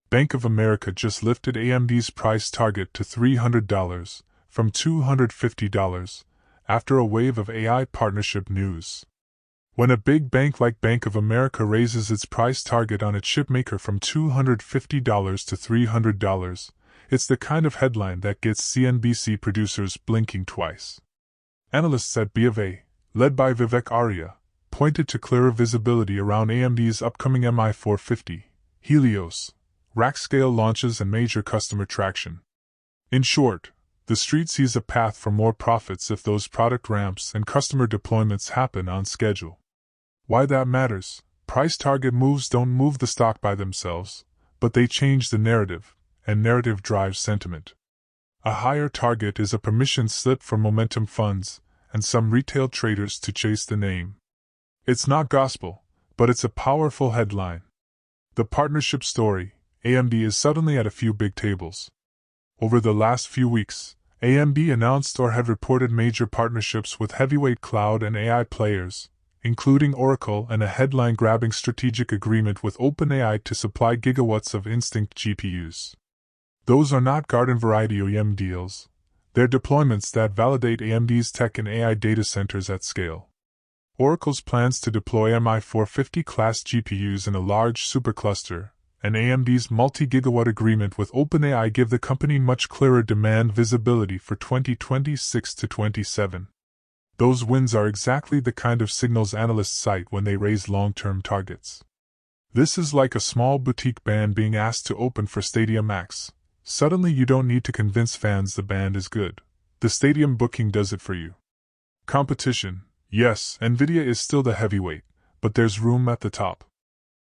Bank of America just lifted AMD's price target to $300 from $250 after a wave of AI partnership news. When a big bank like Bank of America raises its price target on a chipmaker from $250 to $300, it's the kind of headline that gets CNBC producers blinking twice. Analysts at BofA, led by Vivek Arya, pointed to clearer visibility around AMD's upcoming MI450, Helios, rack-scale launches and major customer traction. In short, the street sees a path for more profits if those product ramps and customer deployments happen on schedule. Why that matters? Price target moves don't move the stock by themselves, but they change the narrative, and narrative drives sentiment. A higher target is a permission slip for momentum funds and some retail traders to chase the name. It's not gospel, but it's a powerful headline. The partnership story: AMD is suddenly at a few big tables. Over the last few weeks, AMD announced or had reported major partnerships with heavyweight cloud and AI players, including Oracle, and a headline-grabbing strategic agreement with OpenAI to supply gigawatts of Instinct GPUs. Those are not garden-variety OEM deals. They're deployments that validate AMD's tech in AI data centers at scale. Oracle's plans to deploy MI450 class GPUs in a large supercluster, and AMD's multi-gigawatt agreement with OpenAI give the company much clearer demand visibility for 2026 to 27. Those wins are exactly the kind of signals analysts cite when they raise long-term targets. This is like a small boutique band being asked to open for Stadium X. Suddenly you don't need to convince fans the band is good. The stadium booking does it for you. Competition: yes, Nvidia is still the heavyweight, but there's room at the top.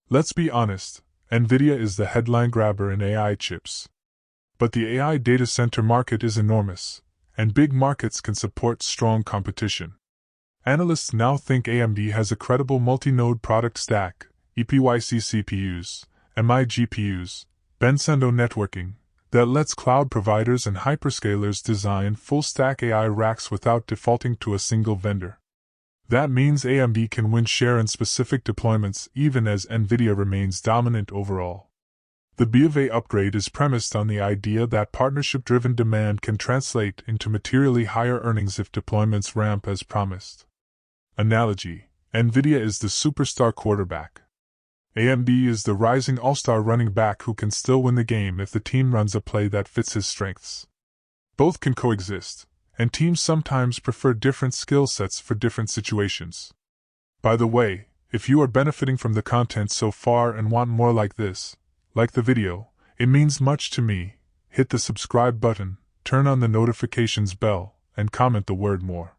Let's be honest, Nvidia is the headline grabber in AI chips. But the AI data center market is enormous, and big markets can support strong competition. Analysts now think AMD has a credible multi-node product stack, EPYC CPUs, MI GPUs, Bensendo networking, that lets cloud providers and hyperscalers design full-stack AI racks without defaulting to a single vendor. That means AMD can win share in specific deployments even as Nvidia remains dominant overall. The BofA upgrade is premised on the idea that partnership-driven demand can translate into materially higher earnings if deployments ramp as promised. Analogy: Nvidia is the superstar quarterback. AMD is the rising all-star running back who can still win the game if the team runs a play that fits his strengths. Both can coexist, and teams sometimes prefer different skill sets for different situations. By the way, if you are benefiting from the content so far and want more like this, like the video, it means much to me. Hit the subscribe button, turn on the notifications bell, and comment the word more.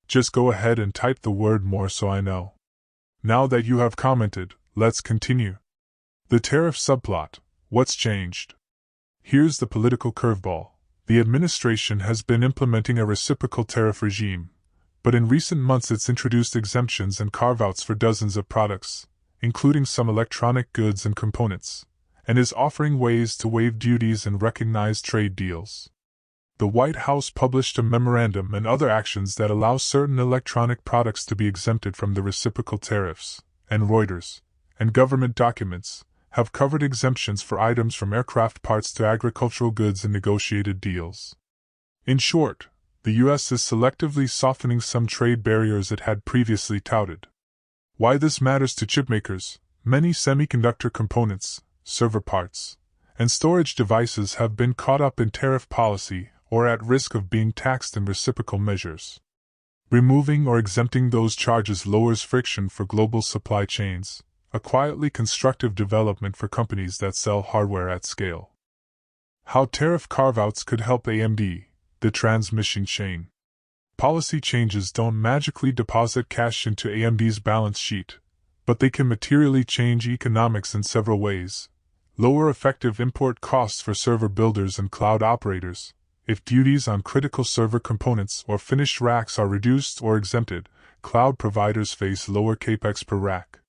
Just go ahead and type the word more so I know. Now that you have commented, let's continue. The tariff subplot: what's changed? Here's the political curveball. The administration has been implementing a reciprocal tariff regime, but in recent months it's introduced exemptions and carve-outs for dozens of products, including some electronic goods and components, and is offering ways to waive duties and recognize trade deals. The White House published a memorandum and other actions that allow certain electronic products to be exempted from the reciprocal tariffs, and Reuters and government documents have covered exemptions for items from aircraft parts to agricultural goods in negotiated deals. In short, the U.S. is selectively softening some trade barriers it had previously touted. Why this matters to chipmakers: many semiconductor components, server parts, and storage devices have been caught up in tariff policy or at risk of being taxed in reciprocal measures. Removing or exempting those charges lowers friction for global supply chains, a quietly constructive development for companies that sell hardware at scale. How tariff carve-outs could help AMD, the transmission chain. Policy changes don't magically deposit cash into AMD's balance sheet, but they can materially change economics in several ways. Lower effective import costs for server builders and cloud operators. If duties on critical server components or finished racks are reduced or exempted, cloud providers face lower capex per rack.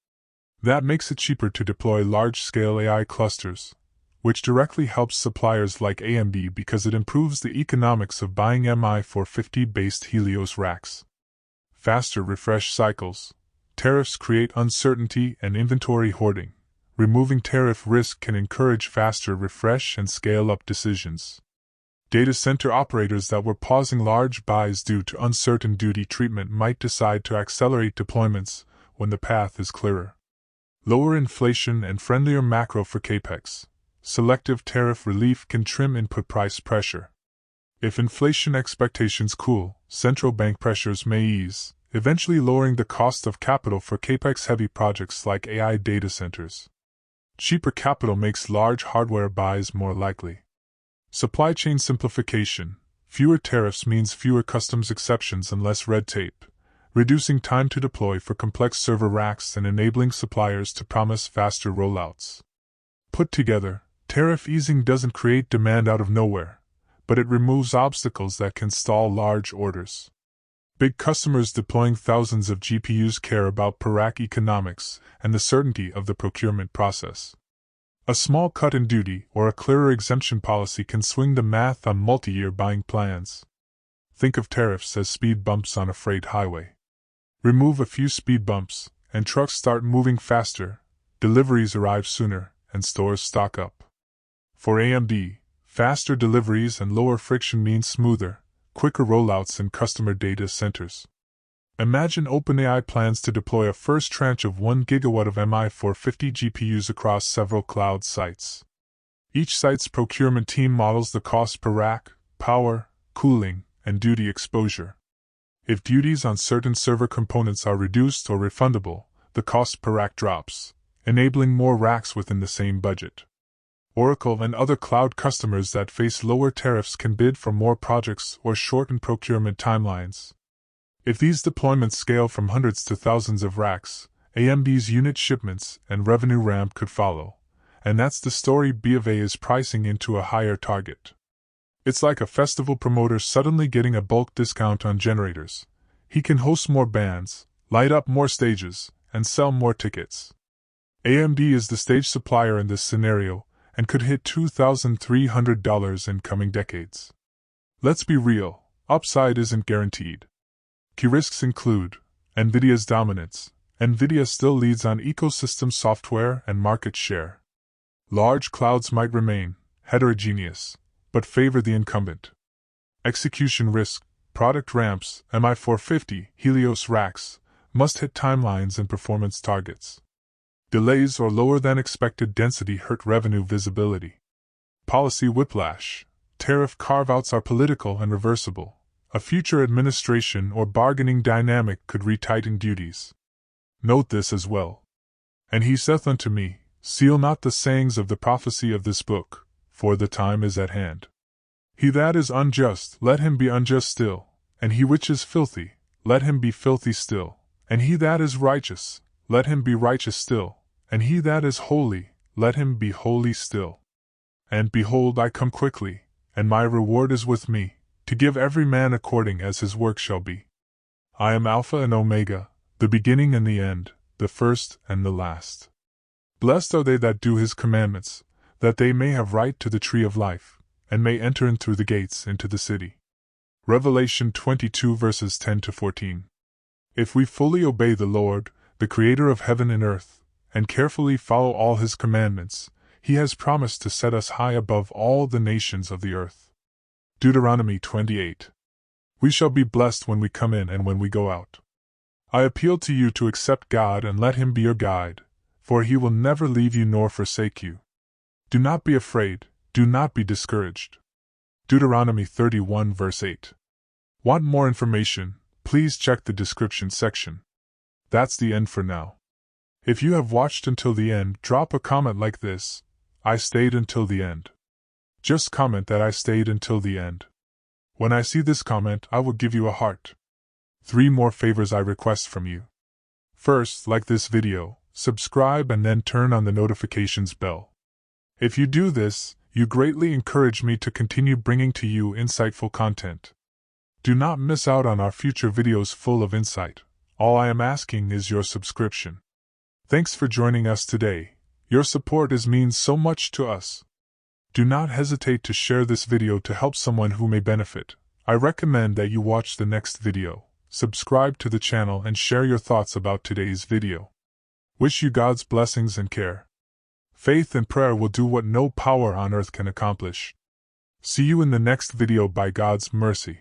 That makes it cheaper to deploy large-scale AI clusters, which directly helps suppliers like AMD because it improves the economics of buying MI450-based Helios racks. Faster refresh cycles. Tariffs create uncertainty and inventory hoarding, removing tariff risk can encourage faster refresh and scale-up decisions. Data center operators that were pausing large buys due to uncertain duty treatment might decide to accelerate deployments when the path is clearer. Lower inflation and friendlier macro for CapEx. Selective tariff relief can trim input price pressure. If inflation expectations cool, central bank pressures may ease, eventually lowering the cost of capital for CapEx-heavy projects like AI data centers. Cheaper capital makes large hardware buys more likely. Supply chain simplification. Fewer tariffs means fewer customs exceptions and less red tape, reducing time to deploy for complex server racks and enabling suppliers to promise faster rollouts. Put together, tariff easing doesn't create demand out of nowhere, but it removes obstacles that can stall large orders. Big customers deploying thousands of GPUs care about per rack economics and the certainty of the procurement process. A small cut in duty or a clearer exemption policy can swing the math on multi-year buying plans. Think of tariffs as speed bumps on a freight highway. Remove a few speed bumps, and trucks start moving faster, deliveries arrive sooner, and stores stock up. For AMD, faster deliveries and lower friction means smoother, quicker rollouts in customer data centers. Imagine OpenAI plans to deploy a first tranche of 1 gigawatt of MI450 GPUs across several cloud sites. Each site's procurement team models the cost per rack, power, cooling, and duty exposure. If duties on certain server components are reduced or refundable, the cost per rack drops, enabling more racks within the same budget. Oracle and other cloud customers that face lower tariffs can bid for more projects or shorten procurement timelines. If these deployments scale from hundreds to thousands of racks, AMD's unit shipments and revenue ramp could follow, and that's the story BofA is pricing into a higher target. It's like a festival promoter suddenly getting a bulk discount on generators. He can host more bands, light up more stages, and sell more tickets. AMD is the stage supplier in this scenario, and could hit $2,300 in coming decades. Let's be real, upside isn't guaranteed. Key risks include NVIDIA's dominance. NVIDIA still leads on ecosystem software and market share. Large clouds might remain heterogeneous, but favor the incumbent. Execution risk. Product ramps, MI450, Helios racks, must hit timelines and performance targets. Delays or lower than expected density hurt revenue visibility. Policy whiplash. Tariff carve-outs are political and reversible. A future administration or bargaining dynamic could retighten duties. Note this as well. And he saith unto me, seal not the sayings of the prophecy of this book, for the time is at hand. He that is unjust, let him be unjust still, and he which is filthy, let him be filthy still, and he that is righteous, let him be righteous still, and he that is holy, let him be holy still. And behold, I come quickly, and my reward is with me, to give every man according as his work shall be. I am Alpha and Omega, the beginning and the end, the first and the last. Blessed are they that do his commandments, that they may have right to the tree of life, and may enter in through the gates into the city. Revelation 22 verses 10 to 14. If we fully obey the Lord, the Creator of heaven and earth, and carefully follow all his commandments, he has promised to set us high above all the nations of the earth. Deuteronomy 28. We shall be blessed when we come in and when we go out. I appeal to you to accept God and let him be your guide, for he will never leave you nor forsake you. Do not be afraid, do not be discouraged. Deuteronomy 31 verse 8. Want more information? Please check the description section. That's the end for now. If you have watched until the end, drop a comment like this: I stayed until the end. Just comment that I stayed until the end. When I see this comment, I will give you a heart. 3 more favors I request from you. First, like this video, subscribe and then turn on the notifications bell. If you do this, you greatly encourage me to continue bringing to you insightful content. Do not miss out on our future videos full of insight. All I am asking is your subscription. Thanks for joining us today. Your support means so much to us. Do not hesitate to share this video to help someone who may benefit. I recommend that you watch the next video, subscribe to the channel and share your thoughts about today's video. Wish you God's blessings and care. Faith and prayer will do what no power on earth can accomplish. See you in the next video by God's mercy.